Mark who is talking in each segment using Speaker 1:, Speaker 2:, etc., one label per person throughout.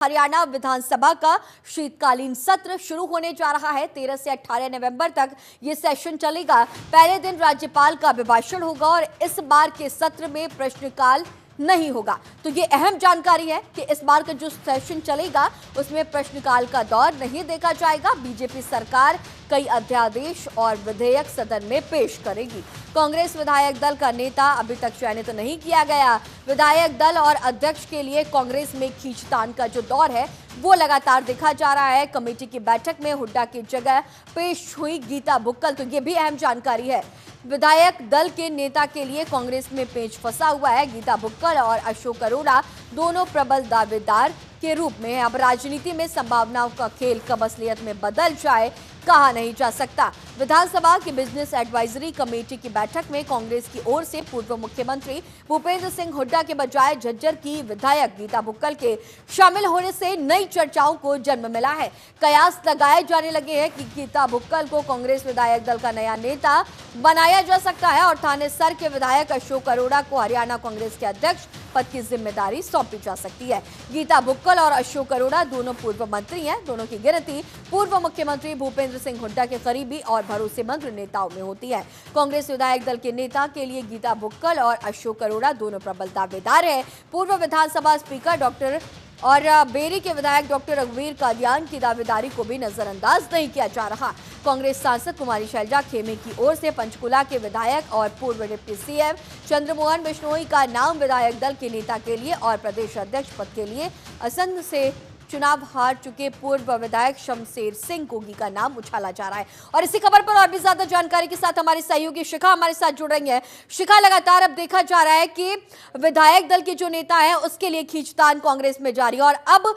Speaker 1: हरियाणा विधानसभा का शीतकालीन सत्र शुरू होने जा रहा है। 13 से 18 नवंबर तक ये सेशन चलेगा। पहले दिन राज्यपाल का अभिभाषण होगा और इस बार के सत्र में प्रश्नकाल नहीं होगा। तो ये अहम जानकारी है कि इस बार का जो सेशन चलेगा उसमें प्रश्नकाल का दौर नहीं देखा जाएगा। बीजेपी सरकार कई अध्यादेश और विधेयक सदन में पेश करेगी। कांग्रेस विधायक दल का नेता अभी तक चयनित नहीं किया गया। विधायक दल और अध्यक्ष के लिए कांग्रेस में खींचतान का जो दौर है वो लगातार देखा जा रहा है। कमेटी की बैठक में हुड्डा की जगह पेश हुई गीता बुक्कल, तो ये भी अहम जानकारी है। विधायक दल के नेता के लिए कांग्रेस में पेच फंसा हुआ है। गीता बुक्कल और अशोक अरोड़ा दोनों प्रबल दावेदार के रूप में। अब राजनीति में संभावनाओं का खेल कब असलियत में बदल जाए कहा नहीं जा सकता। विधानसभा की बिजनेस एडवाइजरी कमेटी की बैठक में कांग्रेस की ओर से पूर्व मुख्यमंत्री भूपेंद्र सिंह हुड्डा के बजाय झज्जर की विधायक गीता बुक्कल के शामिल होने से नई चर्चाओं को जन्म मिला है। कयास लगाए जाने लगे हैं कि गीता बुक्कल को कांग्रेस विधायक दल का नया नेता बनाया जा सकता है और थाने सर के विधायक अशोक अरोड़ा को हरियाणा कांग्रेस के अध्यक्ष पद की जिम्मेदारी सौंपी जा सकती है। गीता बुक्कल और अशोक अरोड़ा दोनों पूर्व मंत्री हैं। दोनों की गिनती पूर्व मुख्यमंत्री भूपेंद्र सिंह हुड्डा के करीबी और भरोसेमंद नेताओं में होती है। कांग्रेस विधायक दल के नेता के लिए गीता बुक्कल और अशोक अरोड़ा दोनों प्रबल दावेदार है। पूर्व विधानसभा स्पीकर डॉक्टर और बेरी के विधायक डॉक्टर रघुवीर कादियान की दावेदारी को भी नजरअंदाज नहीं किया जा रहा। कांग्रेस सांसद कुमारी शैलजा खेमे की ओर से पंचकुला के विधायक और पूर्व डिप्टी सीएम चंद्रमोहन बिश्नोई का नाम विधायक दल के नेता के लिए और प्रदेश अध्यक्ष पद के लिए असंध से चुनाव हार चुके पूर्व विधायक शमशेर सिंह गोगी का नाम उछाला जा रहा है। और इसी खबर पर और भी ज्यादा जानकारी के साथ हमारी सहयोगी शिखा हमारे साथ जुड़ रही है। शिखा, लगातार अब देखा जा रहा है कि विधायक दल के जो नेता है उसके लिए खींचतान कांग्रेस में जारी है और अब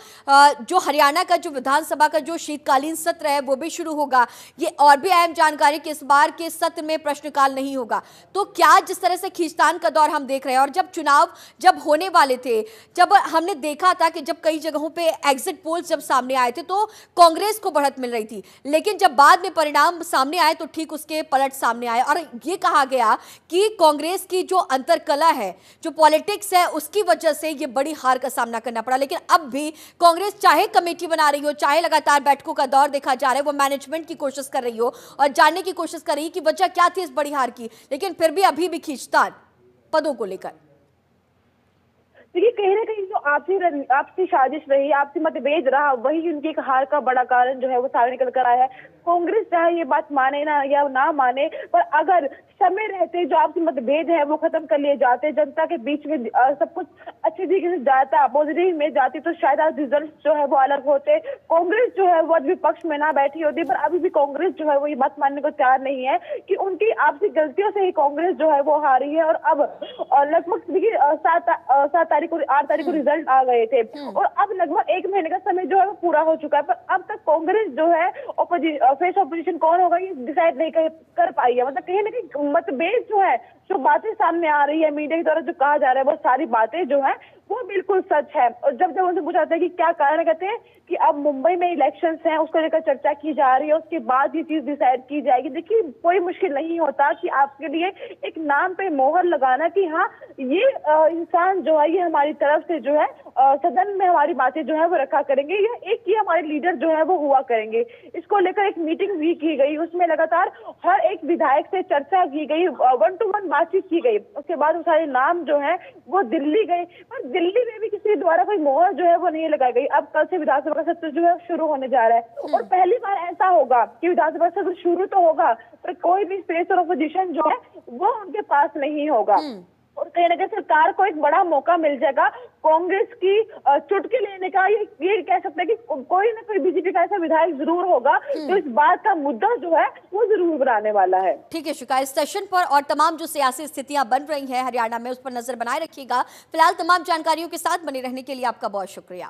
Speaker 1: जो हरियाणा का जो विधानसभा का जो शीतकालीन सत्र है वो भी शुरू होगा। ये और भी अहम जानकारी कि इस बार के सत्र में प्रश्नकाल नहीं होगा। तो क्या जिस तरह से खींचतान का दौर हम देख रहे हैं और जब चुनाव जब होने वाले थे, जब हमने देखा था कि जब कई जगहों पे एग्जिट पोल्स जब सामने आए थे तो कांग्रेस को बढ़त मिल रही थी, लेकिन जब बाद में परिणाम सामने आए तो ठीक उसके पलट सामने आए और ये कहा गया कि कांग्रेस की जो अंतरकला है, जो पॉलिटिक्स है, उसकी वजह से ये बड़ी हार का सामना करना पड़ा। लेकिन अब भी कांग्रेस चाहे कमेटी बना रही हो, चाहे लगातार बैठकों का दौर देखा जा रहा है, वो मैनेजमेंट की कोशिश कर रही हो और जानने की कोशिश कर रही है कि वजह क्या थी इस बड़ी हार की, लेकिन फिर भी अभी भी खींचतान पदों को लेकर।
Speaker 2: देखिए, कहीं ना कहीं जो आपसी साजिश रही, आपसी मतभेद रहा, वही उनकी एक हार का बड़ा कारण जो है वो सामने निकल कर आया है। कांग्रेस चाहे ये बात माने ना या ना माने, पर अगर समय रहते जो आपसी मतभेद है वो खत्म कर लिए जाते, जनता के बीच में सब कुछ अच्छे तरीके से जाता, पॉजिटिव में जाती, तो शायद आज रिजल्ट जो है वो अलग होते। कांग्रेस जो है वो आज विपक्ष में ना बैठी होती, पर अभी भी कांग्रेस जो है वो ये बात मानने को तैयार नहीं है कि उनकी आपसी गलतियों से ही कांग्रेस जो है वो हारी है। और अब लगभग देखिए 8 तारीख को रिजल्ट आ गए थे और अब लगभग 1 महीने का समय जो है वो पूरा हो चुका है, पर अब तक कांग्रेस जो है फेस ऑपोजिशन कौन होगा ये डिसाइड नहीं कर पाई है। मतलब कहीं ना कहीं मतभेद जो है, जो बातें सामने आ रही है मीडिया के द्वारा, जो कहा जा रहा है वो सारी बातें जो है वो बिल्कुल सच है। और जब उनसे पूछा जाता है कि क्या कारण, कहते हैं कि अब मुंबई में इलेक्शंस हैं, उसको लेकर चर्चा की जा रही है, उसके बाद ये चीज डिसाइड की जाएगी। देखिए, कोई मुश्किल नहीं होता कि आपके लिए एक नाम पे मोहर लगाना कि हाँ ये इंसान जो है ये हमारी तरफ से जो है सदन में हमारी बातें जो है वो रखा करेंगे, या एक ही हमारे लीडर जो है वो हुआ करेंगे। इसको लेकर एक मीटिंग भी की गई, उसमें लगातार हर एक विधायक से चर्चा की गई, 1-to-1 बातचीत की गई। उसके बाद वो सारे नाम जो है वो दिल्ली गए, पर दिल्ली में भी किसी द्वारा कोई मोहर जो है वो नहीं लगाई गई। अब कल से विधानसभा का सत्र जो है शुरू होने जा रहा है और पहली बार ऐसा होगा कि विधानसभा सत्र शुरू तो होगा पर कोई भी स्पेस और अपोजिशन जो है वो उनके पास नहीं होगा। और कहीं ना कहीं सरकार को एक बड़ा मौका मिल जाएगा कांग्रेस की चुटकी लेने का। ये कह सकते हैं कि कोई ना कोई बीजेपी का ऐसा विधायक जरूर होगा जो इस बात का मुद्दा जो है वो जरूर बनाने वाला है।
Speaker 1: ठीक है शिखा, इस सेशन पर और तमाम जो सियासी स्थितियां बन रही हैं हरियाणा में उस पर नजर बनाए रखिएगा। फिलहाल तमाम जानकारियों के साथ बने रहने के लिए आपका बहुत शुक्रिया।